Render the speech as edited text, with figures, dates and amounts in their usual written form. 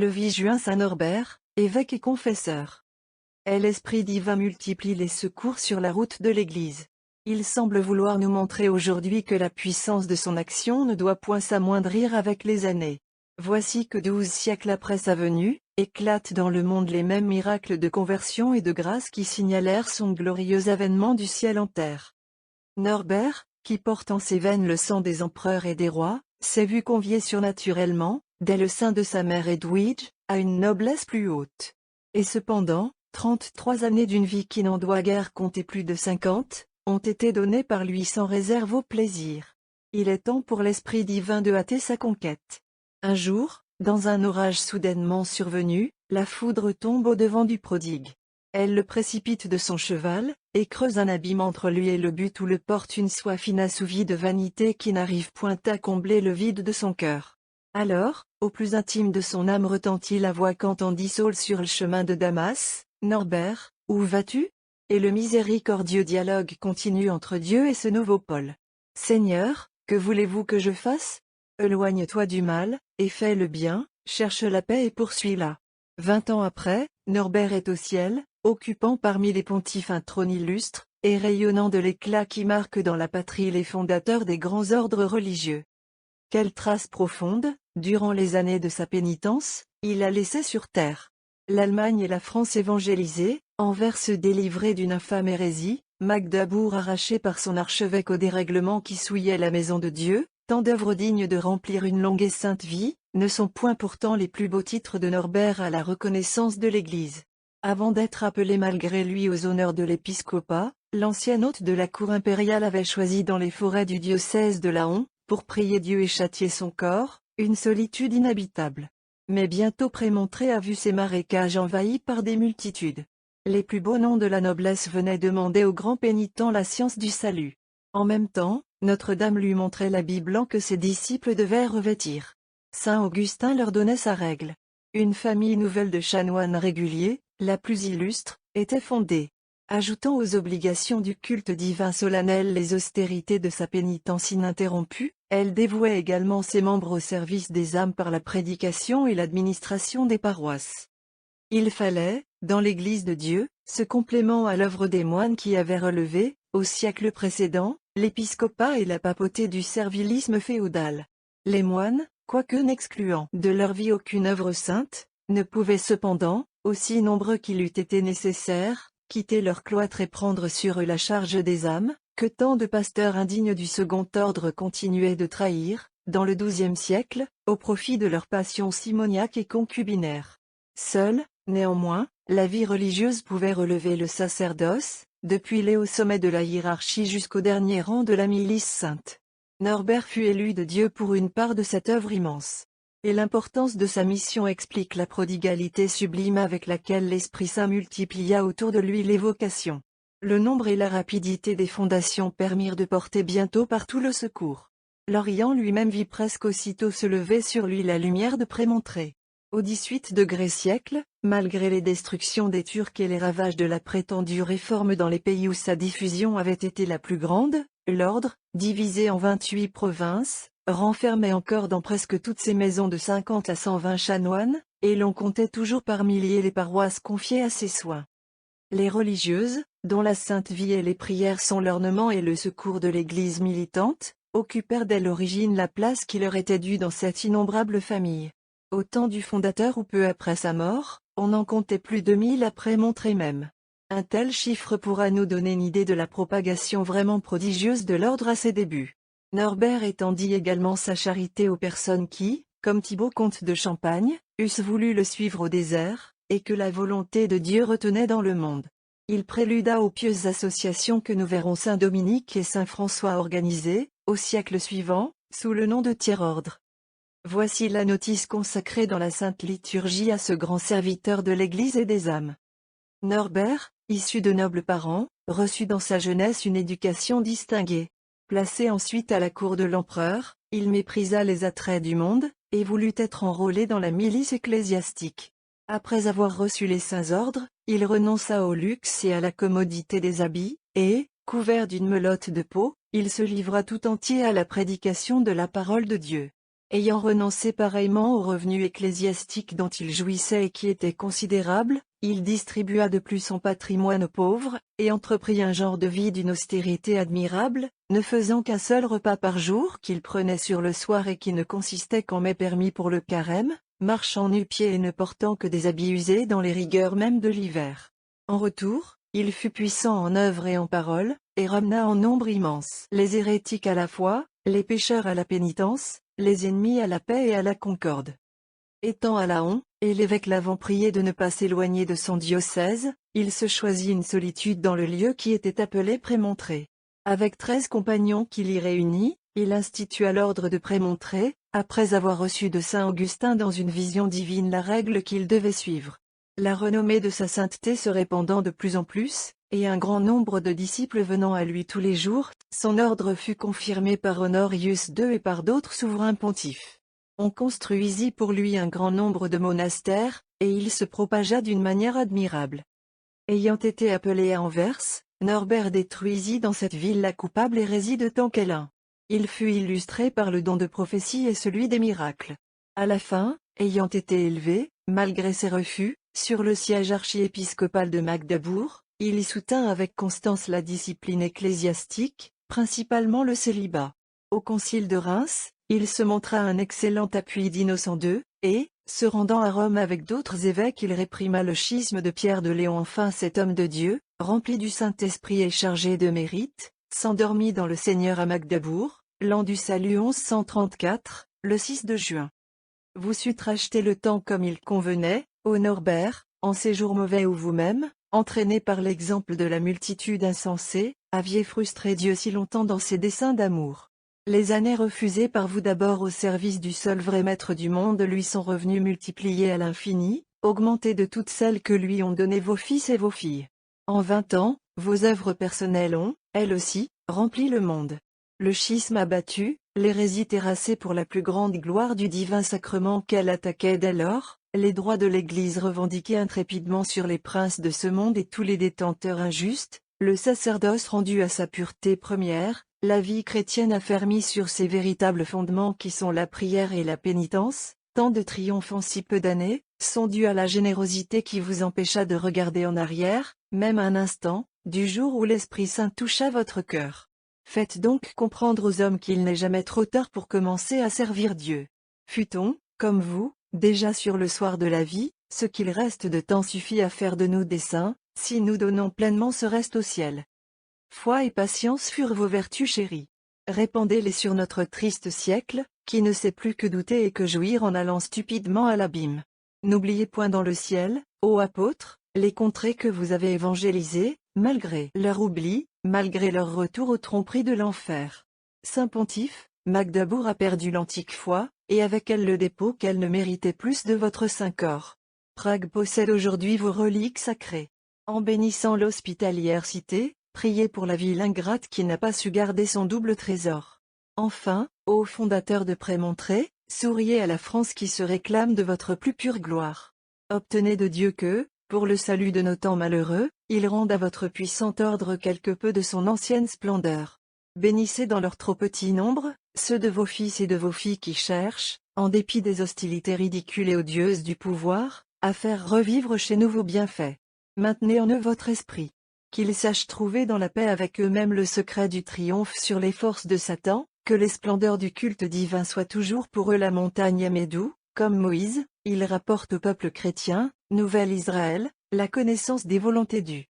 Le 8 juin Saint Norbert, évêque et confesseur. L'Esprit divin multiplie les secours sur la route de l'Église. Il semble vouloir nous montrer aujourd'hui que la puissance de son action ne doit point s'amoindrir avec les années. Voici que 12 siècles après sa venue, éclatent dans le monde les mêmes miracles de conversion et de grâce qui signalèrent son glorieux avènement du ciel en terre. Norbert, qui porte en ses veines le sang des empereurs et des rois, s'est vu convié surnaturellement, dès le sein de sa mère Edwige, à une noblesse plus haute. Et cependant, 33 années d'une vie qui n'en doit guère compter plus de 50, ont été données par lui sans réserve au plaisir. Il est temps pour l'Esprit divin de hâter sa conquête. Un jour, dans un orage soudainement survenu, la foudre tombe au-devant du prodigue. Elle le précipite de son cheval, et creuse un abîme entre lui et le but où le porte une soif inassouvie de vanité qui n'arrive point à combler le vide de son cœur. Alors, au plus intime de son âme retentit la voix qu'entendit Saul sur le chemin de Damas, « Norbert, où vas-tu » Et le miséricordieux dialogue continue entre Dieu et ce nouveau Paul. « Seigneur, que voulez-vous que je fasse ? Éloigne-toi du mal, et fais le bien, cherche la paix et poursuis-la. » 20 ans après, Norbert est au ciel, occupant parmi les pontifes un trône illustre, et rayonnant de l'éclat qui marque dans la patrie les fondateurs des grands ordres religieux. Quelle trace profonde, durant les années de sa pénitence, il a laissé sur terre. L'Allemagne et la France évangélisées, Anvers se délivrer d'une infâme hérésie, Magdebourg arraché par son archevêque au dérèglement qui souillait la maison de Dieu, tant d'œuvres dignes de remplir une longue et sainte vie, ne sont point pourtant les plus beaux titres de Norbert à la reconnaissance de l'Église. Avant d'être appelé malgré lui aux honneurs de l'épiscopat, l'ancien hôte de la cour impériale avait choisi dans les forêts du diocèse de Laon, pour prier Dieu et châtier son corps, une solitude inhabitable. Mais bientôt Prémontré a vu ces marécages envahis par des multitudes. Les plus beaux noms de la noblesse venaient demander au grand pénitent la science du salut. En même temps, Notre-Dame lui montrait l'habit blanc que ses disciples devaient revêtir. Saint Augustin leur donnait sa règle. Une famille nouvelle de chanoines réguliers, la plus illustre, était fondée. Ajoutant aux obligations du culte divin solennel les austérités de sa pénitence ininterrompue, elle dévouait également ses membres au service des âmes par la prédication et l'administration des paroisses. Il fallait, dans l'Église de Dieu, ce complément à l'œuvre des moines qui avaient relevé, au siècle précédent, l'épiscopat et la papauté du servilisme féodal. Les moines, quoique n'excluant de leur vie aucune œuvre sainte, ne pouvaient cependant, aussi nombreux qu'il eût été nécessaire, quitter leur cloître et prendre sur eux la charge des âmes, que tant de pasteurs indignes du second ordre continuaient de trahir, dans le XIIe siècle, au profit de leur passion simoniaque et concubinaire. Seule, néanmoins, la vie religieuse pouvait relever le sacerdoce, depuis les hauts sommets de la hiérarchie jusqu'au dernier rang de la milice sainte. Norbert fut élu de Dieu pour une part de cette œuvre immense. Et l'importance de sa mission explique la prodigalité sublime avec laquelle l'Esprit Saint multiplia autour de lui les vocations. Le nombre et la rapidité des fondations permirent de porter bientôt partout le secours. L'Orient lui-même vit presque aussitôt se lever sur lui la lumière de Prémontré. Au XVIII siècle, malgré les destructions des Turcs et les ravages de la prétendue réforme dans les pays où sa diffusion avait été la plus grande, l'ordre, divisé en 28 provinces, renfermait encore dans presque toutes ses maisons de 50 à 120 chanoines, et l'on comptait toujours par milliers les paroisses confiées à ses soins. Les religieuses, dont la sainte vie et les prières sont l'ornement et le secours de l'Église militante, occupèrent dès l'origine la place qui leur était due dans cette innombrable famille. Au temps du fondateur ou peu après sa mort, on en comptait plus de 1000 à Prémontré même. Un tel chiffre pourra nous donner une idée de la propagation vraiment prodigieuse de l'ordre à ses débuts. Norbert étendit également sa charité aux personnes qui, comme Thibaut comte de Champagne, eussent voulu le suivre au désert, et que la volonté de Dieu retenait dans le monde. Il préluda aux pieuses associations que nous verrons Saint Dominique et Saint François organiser, au siècle suivant, sous le nom de tiers-ordre. Voici la notice consacrée dans la Sainte Liturgie à ce grand serviteur de l'Église et des âmes. Norbert, issu de nobles parents, reçut dans sa jeunesse une éducation distinguée. Placé ensuite à la cour de l'empereur, il méprisa les attraits du monde, et voulut être enrôlé dans la milice ecclésiastique. Après avoir reçu les saints ordres, il renonça au luxe et à la commodité des habits, et, couvert d'une melotte de peau, il se livra tout entier à la prédication de la parole de Dieu. Ayant renoncé pareillement aux revenus ecclésiastiques dont il jouissait et qui étaient considérables, il distribua de plus son patrimoine aux pauvres, et entreprit un genre de vie d'une austérité admirable, ne faisant qu'un seul repas par jour qu'il prenait sur le soir et qui ne consistait qu'en mets permis pour le carême, marchant nu-pieds et ne portant que des habits usés dans les rigueurs même de l'hiver. En retour, il fut puissant en œuvre et en parole, et ramena en nombre immense les hérétiques à la foi, les pécheurs à la pénitence, les ennemis à la paix et à la concorde. Étant à Laon, et l'évêque l'avant prié de ne pas s'éloigner de son diocèse, il se choisit une solitude dans le lieu qui était appelé Prémontré. Avec 13 compagnons qui l'y réunit, il institua l'ordre de Prémontré, après avoir reçu de saint Augustin dans une vision divine la règle qu'il devait suivre. La renommée de sa sainteté se répandant de plus en plus, et un grand nombre de disciples venant à lui tous les jours, son ordre fut confirmé par Honorius II et par d'autres souverains pontifes. On construisit pour lui un grand nombre de monastères, et il se propagea d'une manière admirable. Ayant été appelé à Anvers, Norbert détruisit dans cette ville la coupable hérésie de Tanquelin. Il fut illustré par le don de prophétie et celui des miracles. À la fin, ayant été élevé, malgré ses refus, sur le siège archiépiscopal de Magdebourg, il y soutint avec constance la discipline ecclésiastique, principalement le célibat. Au concile de Reims, il se montra un excellent appui d'Innocent II, et, se rendant à Rome avec d'autres évêques, il réprima le schisme de Pierre de Léon. Enfin cet homme de Dieu, rempli du Saint-Esprit et chargé de mérite, s'endormit dans le Seigneur à Magdebourg, l'an du salut 1134, le 6 de juin. Vous sûtes racheter le temps comme il convenait, ô Norbert, en ces jours mauvais où vous-même, entraîné par l'exemple de la multitude insensée, aviez frustré Dieu si longtemps dans ses desseins d'amour. Les années refusées par vous d'abord au service du seul vrai maître du monde lui sont revenues multipliées à l'infini, augmentées de toutes celles que lui ont données vos fils et vos filles. En 20 ans, vos œuvres personnelles ont, elles aussi, rempli le monde. Le schisme abattu, l'hérésie terrassée pour la plus grande gloire du divin sacrement qu'elle attaquait dès lors, les droits de l'Église revendiqués intrépidement sur les princes de ce monde et tous les détenteurs injustes, le sacerdoce rendu à sa pureté première, la vie chrétienne affermie sur ses véritables fondements qui sont la prière et la pénitence, tant de triomphes en si peu d'années, sont dus à la générosité qui vous empêcha de regarder en arrière, même un instant, du jour où l'Esprit Saint toucha votre cœur. Faites donc comprendre aux hommes qu'il n'est jamais trop tard pour commencer à servir Dieu. Fût-on, comme vous, déjà sur le soir de la vie, ce qu'il reste de temps suffit à faire de nous des saints, si nous donnons pleinement ce reste au ciel. Foi et patience furent vos vertus chéries. Répandez-les sur notre triste siècle, qui ne sait plus que douter et que jouir en allant stupidement à l'abîme. N'oubliez point dans le ciel, ô apôtres, les contrées que vous avez évangélisées, malgré leur oubli, malgré leur retour aux tromperies de l'enfer. Saint Pontife, Magdebourg a perdu l'antique foi, et avec elle le dépôt qu'elle ne méritait plus de votre saint corps. Prague possède aujourd'hui vos reliques sacrées. En bénissant l'hospitalière cité, priez pour la ville ingrate qui n'a pas su garder son double trésor. Enfin, ô fondateur de Prémontré, souriez à la France qui se réclame de votre plus pure gloire. Obtenez de Dieu que, pour le salut de nos temps malheureux, il rende à votre puissant ordre quelque peu de son ancienne splendeur. Bénissez dans leur trop petit nombre, ceux de vos fils et de vos filles qui cherchent, en dépit des hostilités ridicules et odieuses du pouvoir, à faire revivre chez nous vos bienfaits. Maintenez en eux votre esprit. Qu'ils sachent trouver dans la paix avec eux-mêmes le secret du triomphe sur les forces de Satan, que les splendeurs du culte divin soient toujours pour eux la montagne aimée d'où, comme Moïse, ils rapportent au peuple chrétien, nouvel Israël, la connaissance des volontés du